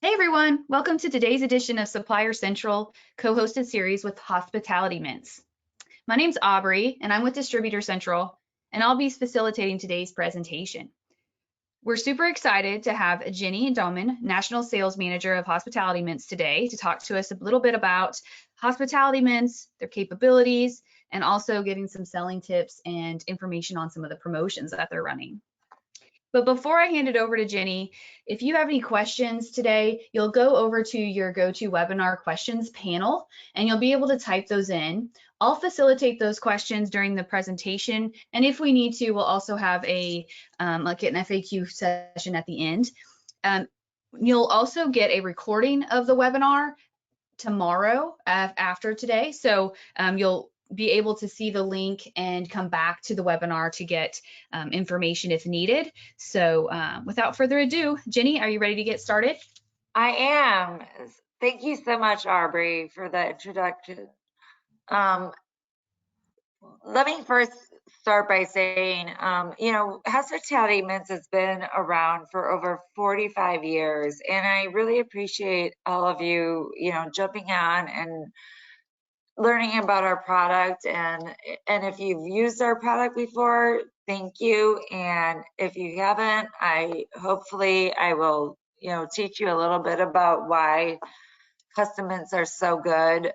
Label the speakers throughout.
Speaker 1: Hey everyone, welcome to today's edition of Supplier Central, co-hosted series with Hospitality Mints. My name's Aubrey and I'm with Distributor Central, and I'll be facilitating today's presentation. We're super excited to have Jenny Doman, National Sales Manager of Hospitality Mints today, to talk to us a little bit about Hospitality Mints, their capabilities, and also giving some selling tips and information on some of the promotions that they're running. But before I hand it over to Jenny, if you have any questions today, you'll go over to your GoToWebinar questions panel and you'll be able to type those in. I'll facilitate those questions during the presentation. And if we need to, we'll also have an FAQ session at the end. You'll also get a recording of the webinar tomorrow after today. So you'll be able to see the link and come back to the webinar to get information if needed. So without further ado, Jenny, are you ready to get started?
Speaker 2: I am. Thank you so much, Aubrey, for the introduction. Let me first start by saying, Hospitality Mints has been around for over 45 years, and I really appreciate all of you, jumping on and learning about our product. And if you've used our product before, thank you. And if you haven't, hopefully I will, teach you a little bit about why custom mints are so good.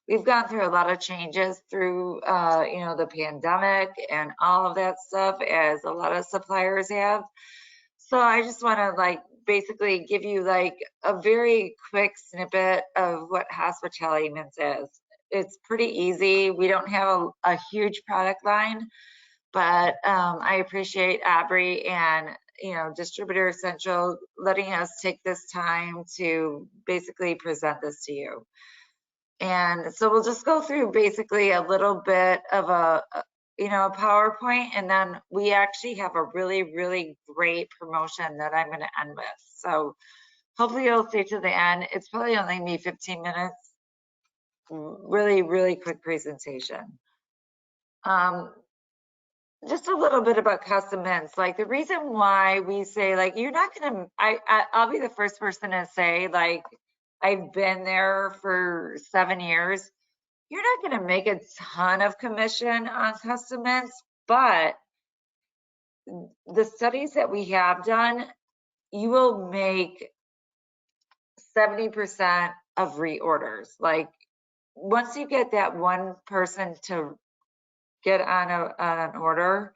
Speaker 2: We've gone through a lot of changes through, the pandemic and all of that stuff, as a lot of suppliers have. So I just want to basically give you a very quick snippet of what Hospitality Mints is. It's pretty easy. We don't have a huge product line, but I appreciate Aubrey and Distributor Central letting us take this time to basically present this to you. And so we'll just go through basically a little bit of a PowerPoint, and then we actually have a really, really great promotion that I'm going to end with. So hopefully you'll stay to the end. It's probably only me 15 minutes. Really, really quick presentation. Just a little bit about custom mints. The reason why we say you're not gonna, I'll be the first person to say I've been there for 7 years. You're not gonna make a ton of commission on custom mints, but the studies that we have done, you will make 70% of reorders. Once you get that one person to get on an order,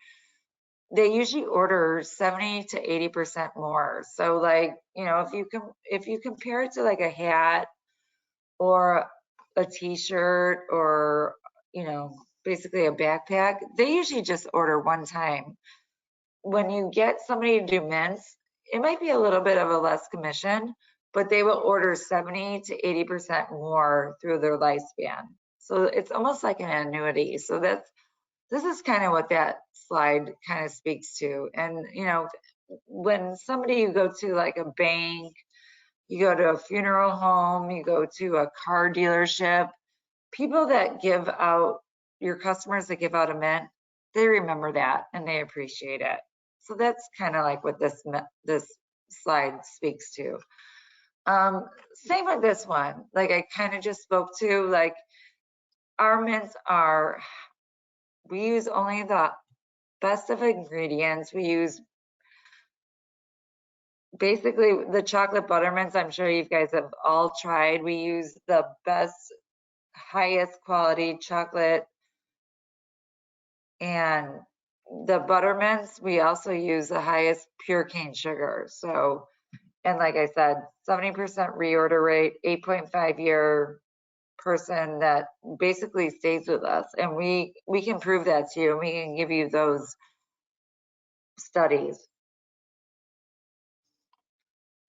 Speaker 2: they usually order 70 to 80% more. So if you compare it to a hat or a t-shirt or basically a backpack, they usually just order one time. When you get somebody to do mints, it might be a little bit of a less commission, but they will order 70 to 80% more through their lifespan. So it's almost like an annuity. So this is kind of what that slide kind of speaks to. And when you go to a bank, you go to a funeral home, you go to a car dealership, people that give out, your customers that give out a mint, they remember that and they appreciate it. So that's kind of what this slide speaks to. Same with this one. I kind of just spoke to, our mints are, we use only the best of ingredients. We use basically the chocolate butter mints. I'm sure you guys have all tried. We use the best, highest quality chocolate, and the butter mints, we also use the highest pure cane sugar. So, and like I said, 70% reorder rate, 8.5 year person that basically stays with us, and we can prove that to you, and we can give you those studies.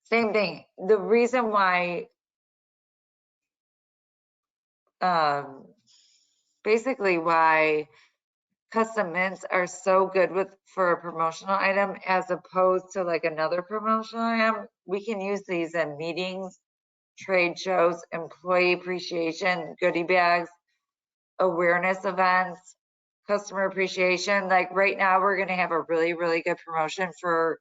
Speaker 2: Same thing. The reason why basically why custom mints are so good for a promotional item as opposed to another promotional item, we can use these in meetings, trade shows, employee appreciation, goodie bags, awareness events, customer appreciation. Right now, we're going to have a really, really good promotion for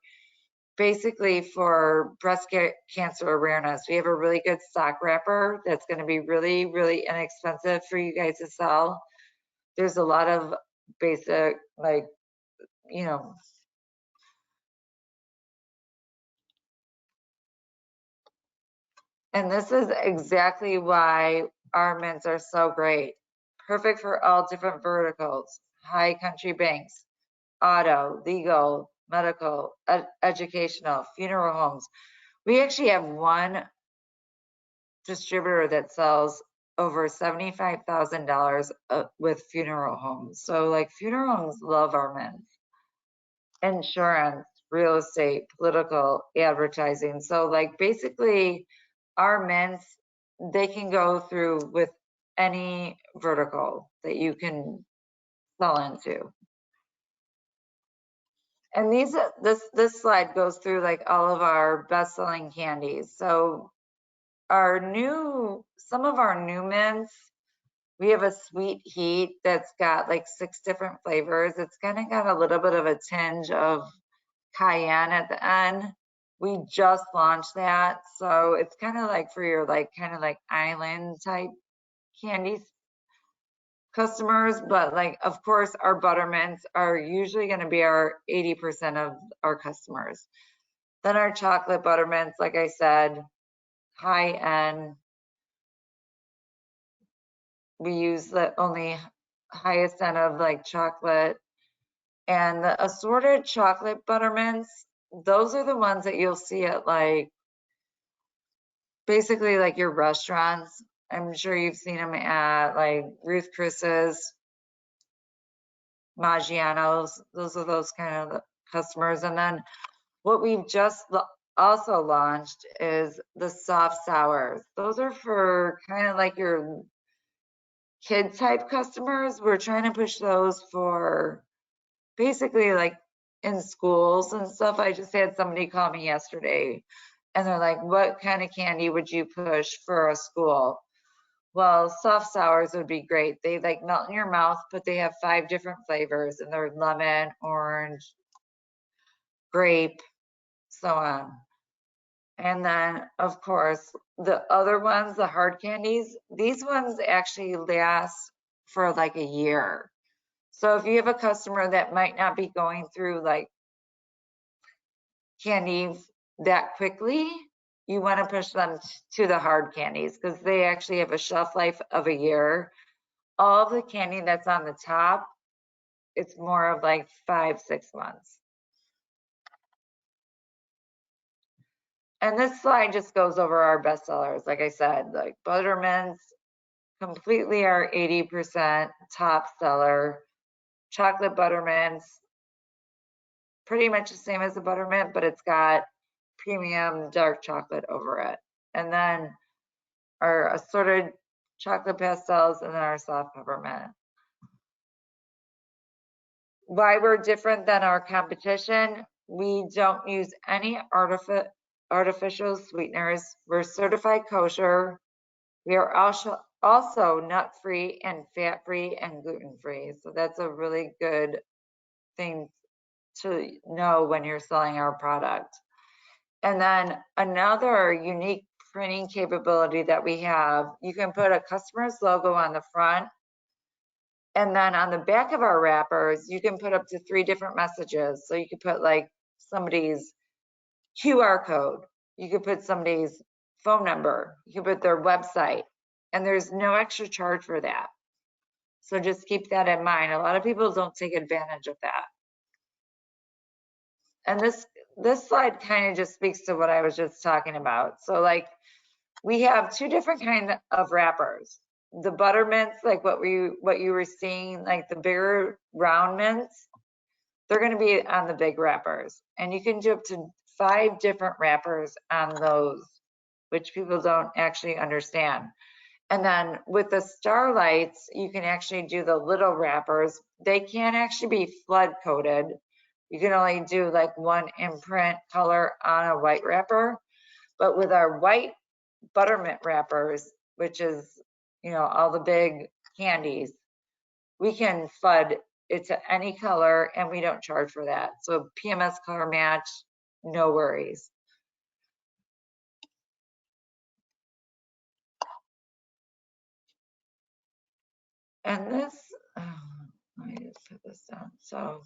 Speaker 2: basically for breast cancer awareness. We have a really good stock wrapper that's going to be really, really inexpensive for you guys to sell. There's a lot of basic, like, you know, and this is exactly why our mints are so great. Perfect for all different verticals, high country banks, auto, legal, medical, educational, funeral homes. We actually have one distributor that sells over $75,000 with funeral homes. So like funeral homes love our mints. Insurance, real estate, political, advertising. So like basically our mints, they can go through with any vertical that you can sell into. And this slide goes through like all of our best-selling candies. So some of our new mints, we have a sweet heat that's got like 6 different flavors. It's kind of got a little bit of a tinge of cayenne at the end. We just launched that, so it's kind of like for your like kind of like island type candies customers, but like of course our buttermints are usually going to be our 80% of our customers. Then our chocolate buttermints, like I said, high end. We use the only highest end of like chocolate. And the assorted chocolate buttermints, those are the ones that you'll see at like basically like your restaurants. I'm sure you've seen them at like Ruth Chris's, Maggiano's. Those are those kind of customers. And then what we've just also launched is the soft sours. Those are for kind of like your kid type customers. We're trying to push those for basically like in schools and stuff. I just had somebody call me yesterday and they're like, what kind of candy would you push for a school? Well, soft sours would be great. They like melt in your mouth, but they have 5 different flavors and they're lemon, orange, grape, so on. And then of course, the other ones, the hard candies, these ones actually last for like a year. So if you have a customer that might not be going through like candies that quickly, you want to push them to the hard candies because they actually have a shelf life of a year. All the candy that's on the top, it's more of like 5-6 months. And this slide just goes over our bestsellers. Like I said, like buttermints, completely our 80% top seller. Chocolate buttermints, pretty much the same as the buttermint, but it's got premium dark chocolate over it. And then our assorted chocolate pastels and then our soft peppermint. Why we're different than our competition, we don't use any artificial sweeteners. We're certified kosher. We are also nut-free and fat-free and gluten-free. So that's a really good thing to know when you're selling our product. And then another unique printing capability that we have, you can put a customer's logo on the front. And then on the back of our wrappers, you can put up to 3 different messages. So you could put like somebody's QR code. You could put somebody's phone number. You could put their website. And there's no extra charge for that. So just keep that in mind. A lot of people don't take advantage of that. And this slide kind of just speaks to what I was just talking about. So like we have 2 different kinds of wrappers. The butter mints, like what you were seeing, like the bigger round mints, they're going to be on the big wrappers. And you can do up to 5 different wrappers on those, which people don't actually understand. And then with the Starlights, you can actually do the little wrappers. They can't actually be flood coated. You can only do like 1 imprint color on a white wrapper. But with our white buttermint wrappers, which is, you know, all the big candies, we can flood it to any color and we don't charge for that. So PMS color match, no worries. And this, let me just put this down. So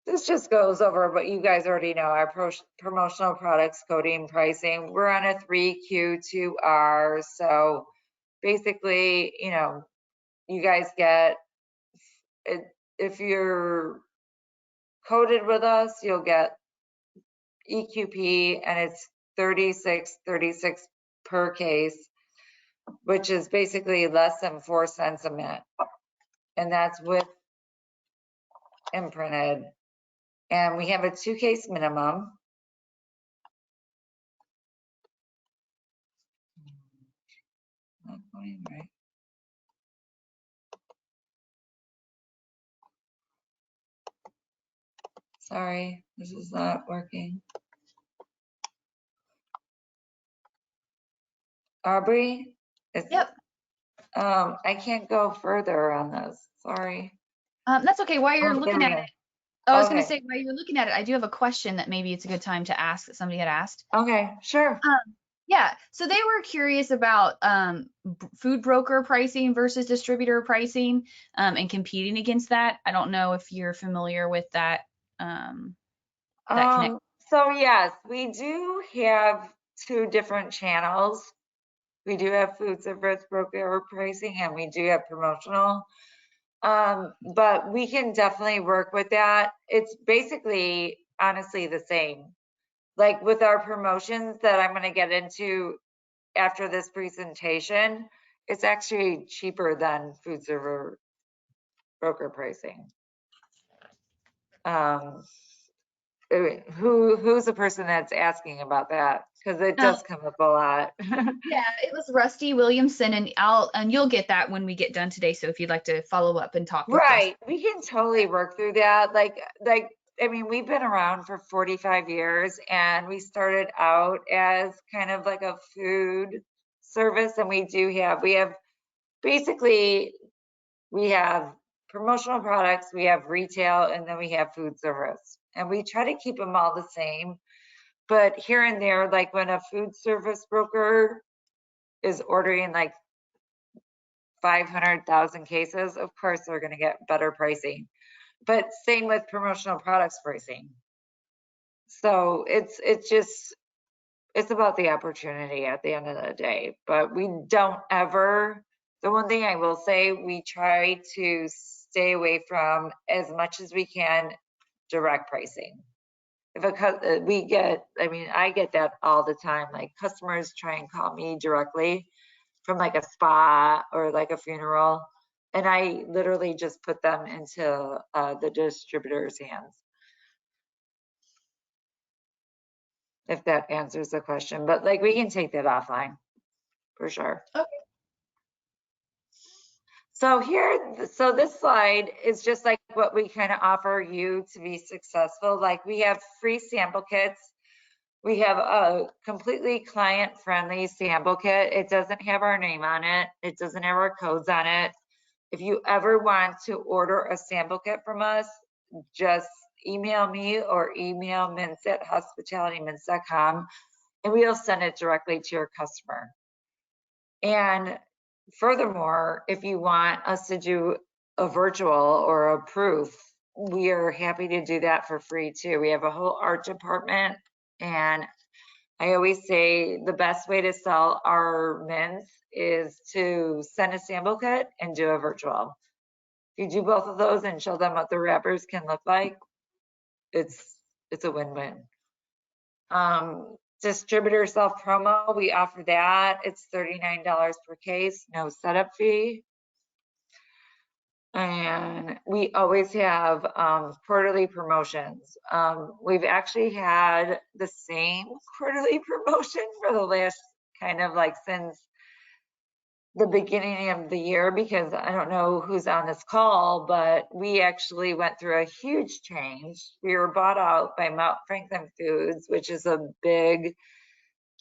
Speaker 2: this just goes over what you guys already know, our promotional products, coding, pricing. We're on a 3Q2R. So basically, you know, you guys get, if you're coded with us, you'll get EQP, and it's 36 per case, which is basically less than 4 cents a minute. And that's with imprinted. And we have a 2-case minimum. Not going right. Sorry, this is not working. Aubrey?
Speaker 1: Yep.
Speaker 2: I can't go further on this. Sorry.
Speaker 1: That's okay. While you're
Speaker 2: Oh,
Speaker 1: looking
Speaker 2: there
Speaker 1: at
Speaker 2: we
Speaker 1: it, I was going to
Speaker 2: Okay.
Speaker 1: say, while you're looking at it, I do have a question that maybe it's a good time to ask that somebody had asked.
Speaker 2: Okay, sure.
Speaker 1: Yeah, so they were curious about food broker pricing versus distributor pricing and competing against that. I don't know if you're familiar with that that connect.
Speaker 2: So yes, we do have 2 different channels. We do have food service broker pricing, and we do have promotional. But we can definitely work with that. It's basically honestly the same. Like with our promotions that I'm going to get into after this presentation, it's actually cheaper than food server broker pricing. Who's the person that's asking about that? Because it does come up a lot.
Speaker 1: Yeah, it was Rusty Williamson, and you'll get that when we get done today. So if you'd like to follow up and talk with Rusty.
Speaker 2: Right, we can totally work through that. Like I mean, we've been around for 45 years, and we started out as kind of like a food service, and we have basically we have promotional products, we have retail, and then we have food service. And we try to keep them all the same. But here and there, like when a food service broker is ordering like 500,000 cases, of course they're going to get better pricing. But same with promotional products pricing. So it's about the opportunity at the end of the day. But we don't ever, the one thing I will say, we try to stay away from as much as we can direct pricing. If I get that all the time. Like customers try and call me directly from like a spa or like a funeral, and I literally just put them into the distributor's hands. If that answers the question, but like we can take that offline for sure.
Speaker 1: Okay.
Speaker 2: So this slide is just like what we kind of offer you to be successful. Like we have free sample kits. We have a completely client-friendly sample kit. It doesn't have our name on it. It doesn't have our codes on it. If you ever want to order a sample kit from us, just email me or email mints@hospitalitymints.com, and we'll send it directly to your customer. And furthermore, if you want us to do a virtual or a proof, we are happy to do that for free too. We have a whole art department, and I always say the best way to sell our mints is to send a sample kit and do a virtual. If you do both of those and show them what the wrappers can look like, it's a win-win. Distributor self promo, we offer that. It's $39 per case, no setup fee. And we always have quarterly promotions. We've actually had the same quarterly promotion for the last kind of like since the beginning of the year, because I don't know who's on this call, but we actually went through a huge change. We were bought out by Mount Franklin Foods, which is a big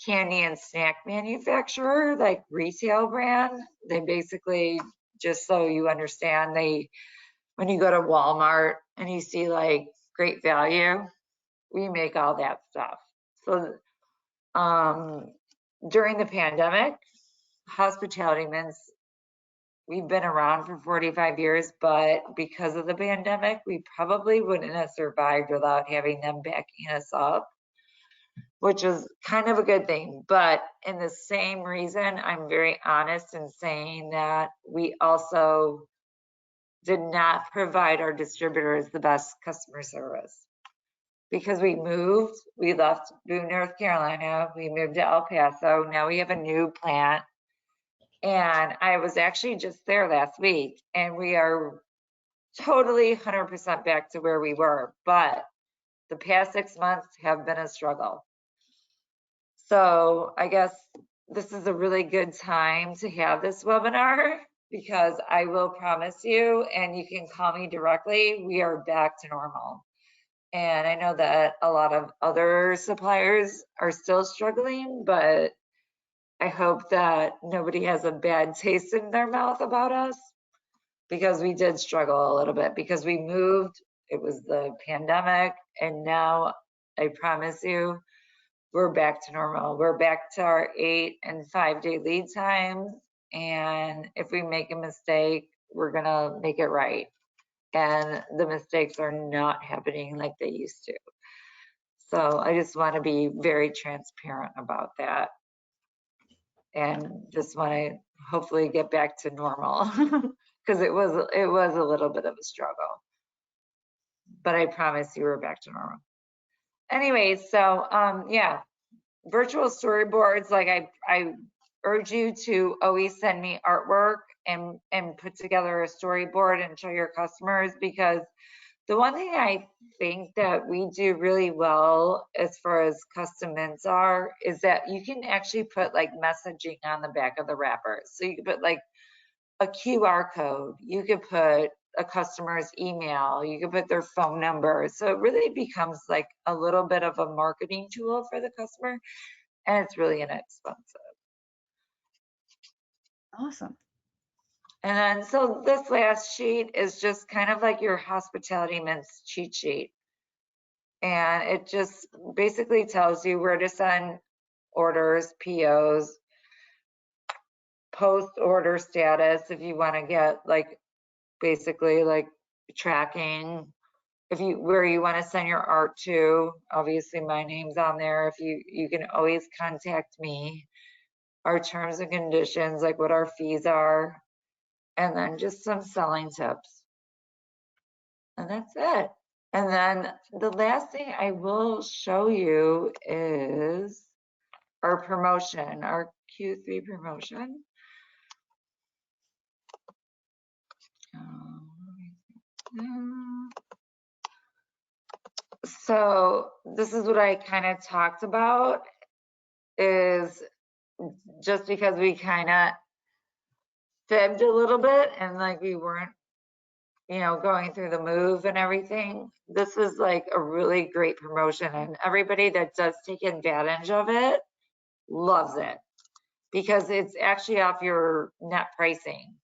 Speaker 2: candy and snack manufacturer, like retail brand. They basically, just so you understand, when you go to Walmart and you see like Great Value, we make all that stuff. So during the pandemic, Hospitality Mints, we've been around for 45 years, but because of the pandemic, we probably wouldn't have survived without having them backing us up, which is kind of a good thing. But in the same reason, I'm very honest in saying that we also did not provide our distributors the best customer service. Because we moved, we left Boone, North Carolina, we moved to El Paso, now we have a new plant. And I was actually just there last week, and we are totally 100% back to where we were, but the past 6 months have been a struggle. So I guess this is a really good time to have this webinar, because I will promise you, and you can call me directly, we are back to normal. And I know that a lot of other suppliers are still struggling, but I hope that nobody has a bad taste in their mouth about us, because we did struggle a little bit because we moved, it was the pandemic, and now I promise you, we're back to normal. We're back to our 8 and 5 day lead times. And if we make a mistake, we're gonna make it right. And the mistakes are not happening like they used to. So I just want to be very transparent about that. And just want to hopefully get back to normal, because it was a little bit of a struggle. But I promise you we're back to normal. Anyway, so yeah, virtual storyboards, like I urge you to always send me artwork and put together a storyboard and show your customers, because the one thing I think that we do really well as far as custom mints are is that you can actually put like messaging on the back of the wrapper. So you can put like a QR code, you could put a customer's email, you could put their phone number. So it really becomes like a little bit of a marketing tool for the customer, and it's really inexpensive.
Speaker 1: Awesome.
Speaker 2: And then, so this last sheet is just kind of like your Hospitality Mints cheat sheet. And it just basically tells you where to send orders, POs, post order status, if you want to get like basically like tracking, if you where you want to send your art to. Obviously my name's on there. If you can always contact me. Our terms and conditions, like what our fees are, and then just some selling tips. And that's it. And then the last thing I will show you is our promotion, our Q3 promotion. So this is what I kind of talked about, is just because we kind of fibbed a little bit and like we weren't, you know, going through the move and everything. This is like a really great promotion, and everybody that does take advantage of it loves it, because it's actually off your net pricing.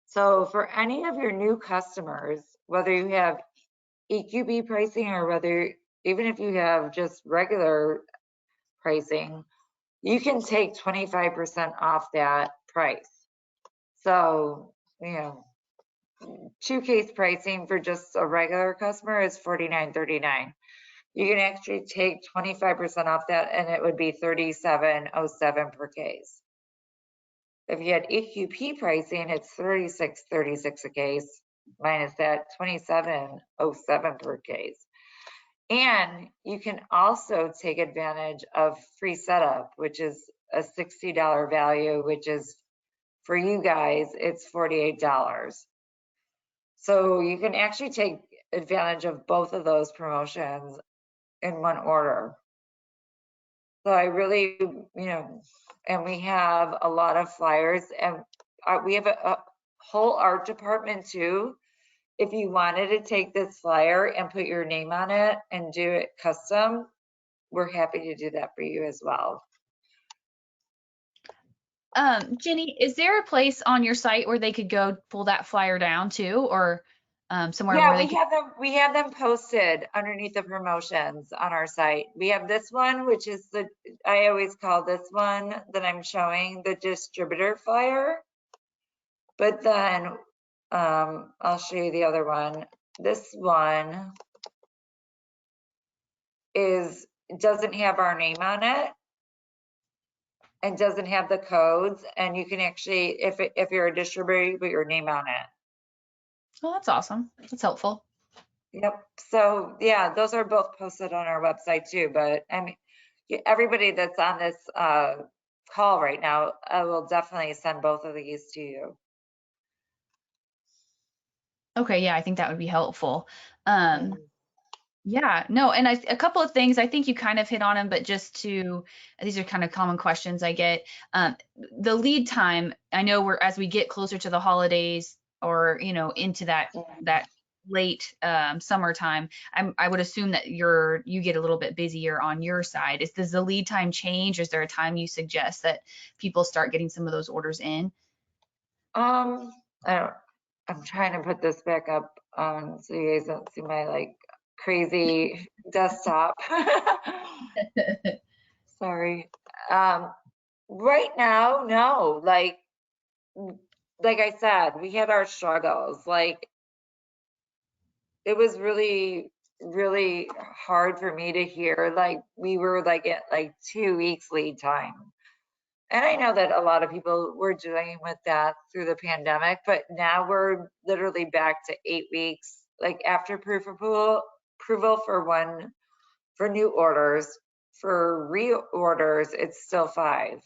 Speaker 2: So for any of your new customers, whether you have EQB pricing or whether even if you have just regular pricing, you can take 25% off that price. So, you know, 2-case pricing for just a regular customer is $49.39. You can actually take 25% off that, and it would be $37.07 per case. If you had EQP pricing, it's $36.36 a case, minus that $27.07 per case. And you can also take advantage of free setup, which is a $60 value, which is for you guys, it's $48. So you can actually take advantage of both of those promotions in one order. So I really, you know, and we have a lot of flyers, and we have a whole art department too. If you wanted to take this flyer and put your name on it and do it custom, we're happy to do that for you as well.
Speaker 1: Jenny, is there a place on your site where they could go pull that flyer down too, or somewhere
Speaker 2: Yeah,
Speaker 1: where they can.
Speaker 2: we have them posted underneath the promotions on our site. We have this one, which is I always call this one that I'm showing the distributor flyer. But then I'll show you the other one. This one doesn't have our name on it and doesn't have the codes. And you can actually, if you're a distributor, you put your name on it.
Speaker 1: Oh, that's awesome. That's helpful.
Speaker 2: Yep. So yeah, those are both posted on our website too. But I mean, everybody that's on this call right now, I will definitely send both of these to you.
Speaker 1: Okay, yeah, I think that would be helpful.
Speaker 2: Mhm.
Speaker 1: Yeah, no, and a couple of things, I think you kind of hit on them, but these are kind of common questions I get. The lead time, I know as we get closer to the holidays or, into that late summertime, I would assume that you get a little bit busier on your side. Does the lead time change? Is there a time you suggest that people start getting some of those orders in?
Speaker 2: I don't, I'm trying to put this back up so you guys don't see my like crazy desktop. Sorry. Right now, no. Like I said, we had our struggles. Like it was really, really hard for me to hear. Like we were like at like 2 weeks lead time. And I know that a lot of people were dealing with that through the pandemic, but now we're literally back to 8 weeks. Like after proof approval for new orders, for reorders, it's still 5.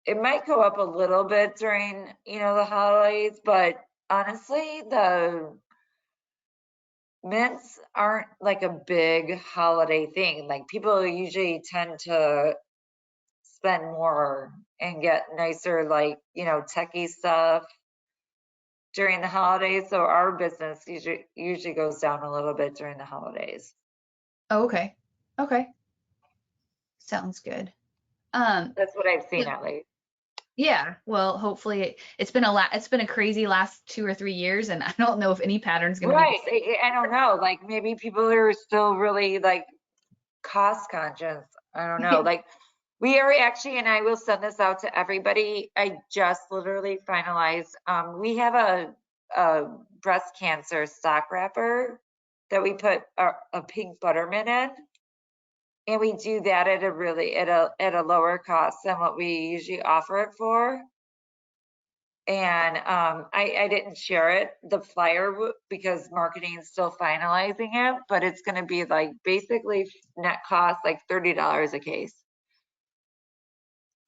Speaker 2: It might go up a little bit during, the holidays, but honestly, the mints aren't like a big holiday thing. Like people usually tend to spend more and get nicer, like, techie stuff during the holidays. So our business usually goes down a little bit during the holidays.
Speaker 1: Oh, okay. Okay. Sounds good. Um,
Speaker 2: That's what I've
Speaker 1: so
Speaker 2: seen at least.
Speaker 1: Yeah, well, hopefully it's been a crazy last 2 or 3 years, and I don't know if any pattern's going to be the
Speaker 2: Right.
Speaker 1: same.
Speaker 2: I don't know. Like maybe people are still really like cost conscious. I don't know. Like we are actually, and I will send this out to everybody. I just literally finalized. We have a breast cancer stock wrapper that we put a pink buttermint in. And we do that at a lower cost than what we usually offer it for. And I didn't share it, the flyer, because marketing is still finalizing it, but it's going to be like basically net cost like $30 a case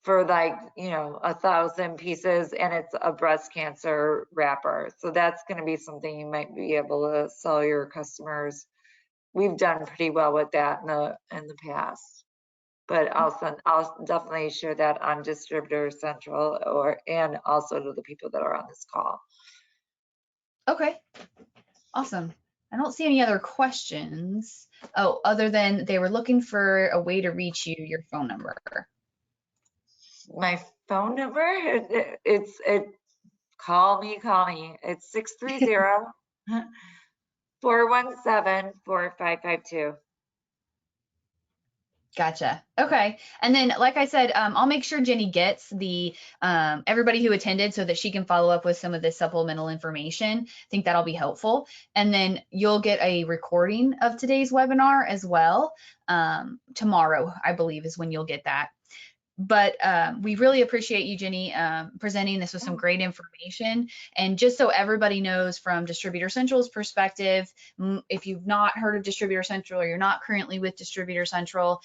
Speaker 2: for like, 1,000 pieces, and it's a breast cancer wrapper. So that's going to be something you might be able to sell your customers. We've done pretty well with that in the past. But I'll definitely share that on Distributor Central and also to the people that are on this call.
Speaker 1: Okay, awesome. I don't see any other questions. Oh, other than they were looking for a way to reach you, your phone number.
Speaker 2: My phone number, call me. It's 630-417-4552.
Speaker 1: Gotcha. Okay. And then, like I said, I'll make sure Jenny gets everybody who attended so that she can follow up with some of this supplemental information. I think that'll be helpful. And then you'll get a recording of today's webinar as well. Tomorrow, I believe, is when you'll get that. But we really appreciate you, Jenny, presenting this with some great information. And just so everybody knows from Distributor Central's perspective, if you've not heard of Distributor Central or you're not currently with Distributor Central,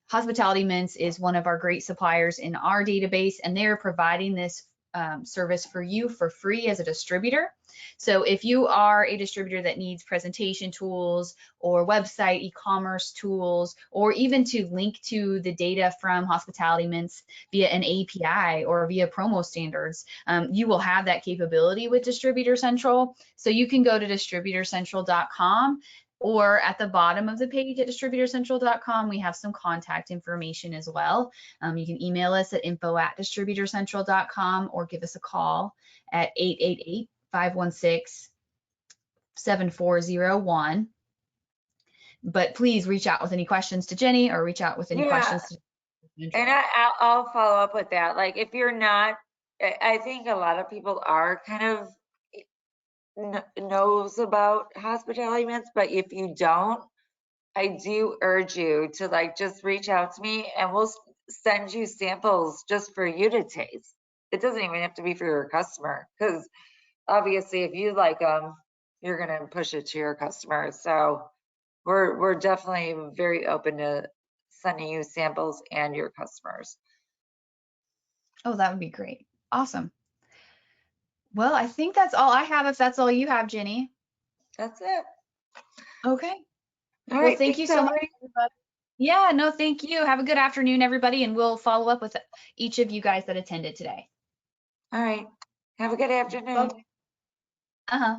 Speaker 1: Hospitality Mints is one of our great suppliers in our database, and they're providing this service for you for free as a distributor. So if you are a distributor that needs presentation tools or website e-commerce tools, or even to link to the data from Hospitality Mints via an API or via promo standards, you will have that capability with Distributor Central. So you can go to distributorcentral.com, or at the bottom of the page at distributorcentral.com, we have some contact information as well. You can email us at info@distributorcentral.com or give us a call at 888-516 7401. But please reach out with any questions to Jenny or reach out with any
Speaker 2: Yeah.
Speaker 1: questions to
Speaker 2: And I'll follow up with that. Like, if you're not, I think a lot of people are kind of knows about hospitality mints, but if you don't, I do urge you to like just reach out to me and we'll send you samples just for you to taste. It doesn't even have to be for your customer, because obviously if you like them, you're gonna push it to your customers. So we're definitely very open to sending you samples and your customers.
Speaker 1: Oh, that would be great. Awesome. Well, I think that's all I have, if that's all you have, Jenny.
Speaker 2: That's it.
Speaker 1: Okay.
Speaker 2: All
Speaker 1: Well,
Speaker 2: right.
Speaker 1: thank you
Speaker 2: Thanks,
Speaker 1: so much,
Speaker 2: Aubrey.
Speaker 1: everybody. Yeah, no, thank you. Have a good afternoon, everybody, and we'll follow up with each of you guys that attended today.
Speaker 2: All right. Have a good afternoon.
Speaker 1: Uh-huh.